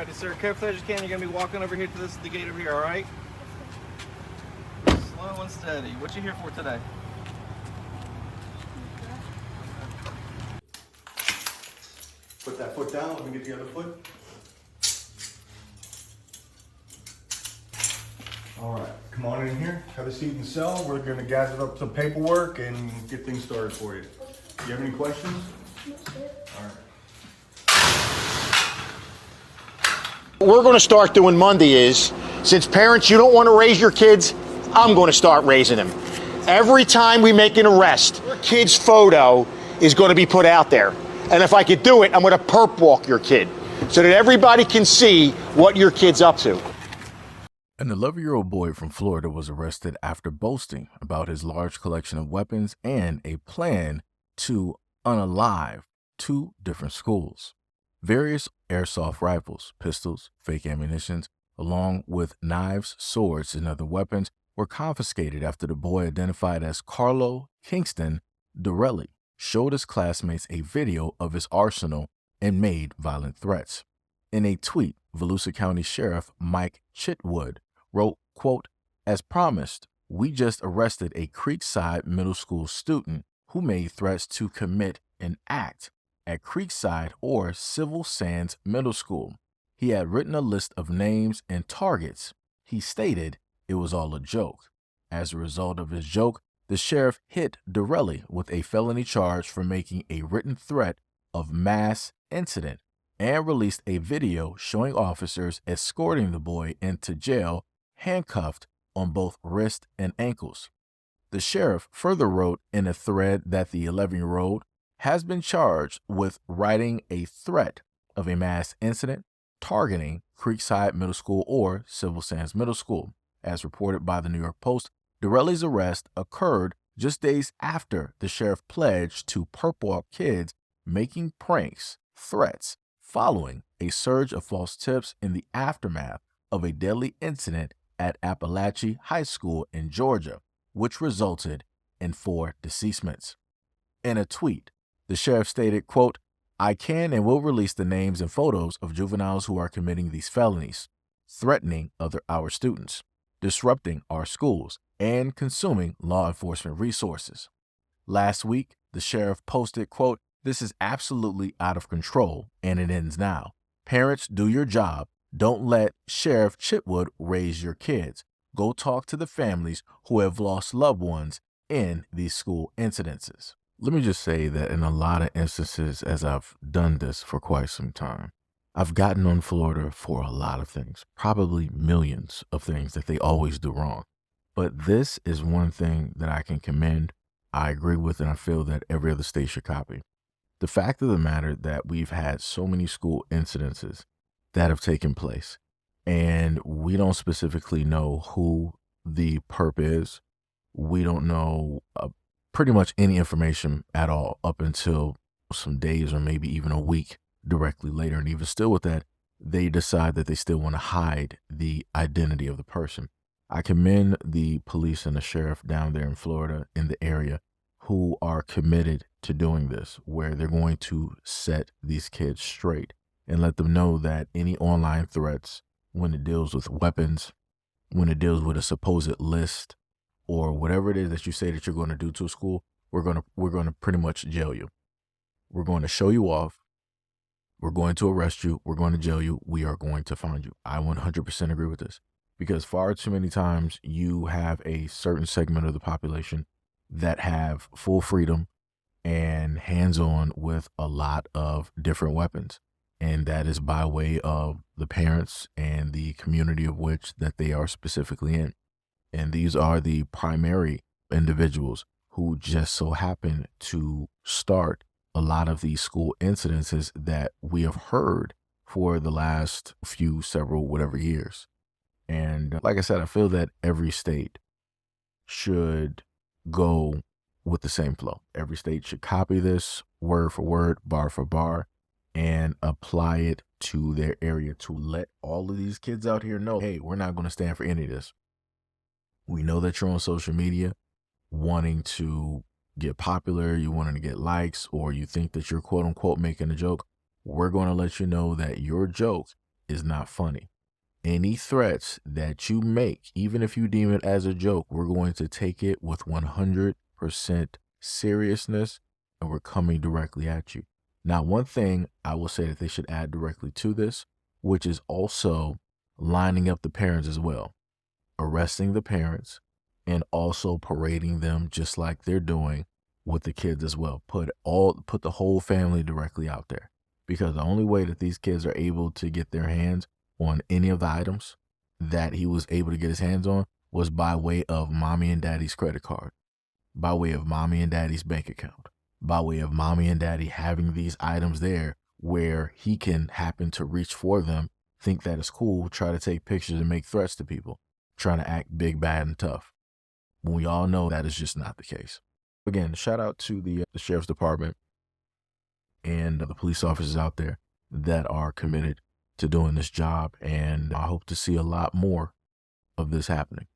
Alrighty, sir. Careful as you can. You're going to be walking over here to the gate over here, alright? Slow and steady. What you here for today? Put that foot down. Let me get the other foot. All right, come on in here. Have a seat in the cell. We're going to gather up some paperwork and get things started for you. Do you have any questions? All right. What we're going to start doing Monday is, since parents, you don't want to raise your kids, I'm going to start raising them. Every time we make an arrest, your kid's photo is going to be put out there. And if I could do it, I'm going to perp walk your kid so that everybody can see what your kid's up to. An 11-year-old boy from Florida was arrested after boasting about his large collection of weapons and a plan to unalive 2 different schools. Various airsoft rifles, pistols, fake ammunitions, along with knives, swords, and other weapons were confiscated after the boy, identified as Carlo Kingston Dorelli, showed his classmates a video of his arsenal and made violent threats. In a tweet, Volusia County Sheriff Mike Chitwood wrote, quote, "As promised, we just arrested a Creekside Middle School student who made threats to commit an act at Creekside or Civil Sands Middle School. He had written a list of names and targets. He stated it was all a joke. As a result of his joke, the sheriff hit Dorelli with a felony charge for making a written threat of mass incident and released a video showing officers escorting the boy into jail, handcuffed on both wrist and ankles. The sheriff further wrote in a thread that the 11-year-old has been charged with writing a threat of a mass incident targeting Creekside Middle School or Civil Sands Middle School. As reported by the New York Post, Dorelli's arrest occurred just days after the sheriff pledged to perp walk kids making pranks, threats, following a surge of false tips in the aftermath of a deadly incident at Appalachia High School in Georgia, which resulted in 4 deceasements. In a tweet, the sheriff stated, quote, "I can and will release the names and photos of juveniles who are committing these felonies, threatening our students, disrupting our schools, and consuming law enforcement resources." Last week, the sheriff posted, quote, "This is absolutely out of control, and it ends now. Parents, do your job. Don't let Sheriff Chitwood raise your kids. Go talk to the families who have lost loved ones in these school incidences." Let me just say that in a lot of instances, as I've done this for quite some time, I've gotten on Florida for a lot of things, probably millions of things that they always do wrong. But this is one thing that I can commend, I agree with, and I feel that every other state should copy. The fact of the matter that we've had so many school incidences that have taken place, and we don't specifically know who the perp is. We don't know pretty much any information at all up until some days or maybe even a week directly later. And even still with that, they decide that they still want to hide the identity of the person. I commend the police and the sheriff down there in Florida, in the area, who are committed to doing this, where they're going to set these kids straight and let them know that any online threats, when it deals with weapons, when it deals with a supposed list, or whatever it is that you say that you're going to do to a school, we're going to pretty much jail you. We're going to show you off. We're going to arrest you. We're going to jail you. We are going to find you. I 100% agree with this, because far too many times you have a certain segment of the population that have full freedom and hands-on with a lot of different weapons. And that is by way of the parents and the community of which that they are specifically in. And these are the primary individuals who just so happen to start a lot of these school incidences that we have heard for the last several, whatever years. And like I said, I feel that every state should go with the same flow. Every state should copy this word for word, bar for bar, and apply it to their area to let all of these kids out here know, hey, we're not going to stand for any of this. We know that you're on social media wanting to get popular, you wanting to get likes, or you think that you're quote unquote making a joke. We're going to let you know that your joke is not funny. Any threats that you make, even if you deem it as a joke, we're going to take it with 100% seriousness, and we're coming directly at you. Now, one thing I will say that they should add directly to this, which is also lining up the parents as well, arresting the parents and also parading them just like they're doing with the kids as well. Put the whole family directly out there, because the only way that these kids are able to get their hands on any of the items that he was able to get his hands on was by way of mommy and daddy's credit card, by way of mommy and daddy's bank account, by way of mommy and daddy having these items there where he can happen to reach for them, think that it's cool, try to take pictures and make threats to people, trying to act big, bad, and tough. When we all know that is just not the case. Again, shout out to the sheriff's department and the police officers out there that are committed to doing this job, and I hope to see a lot more of this happening.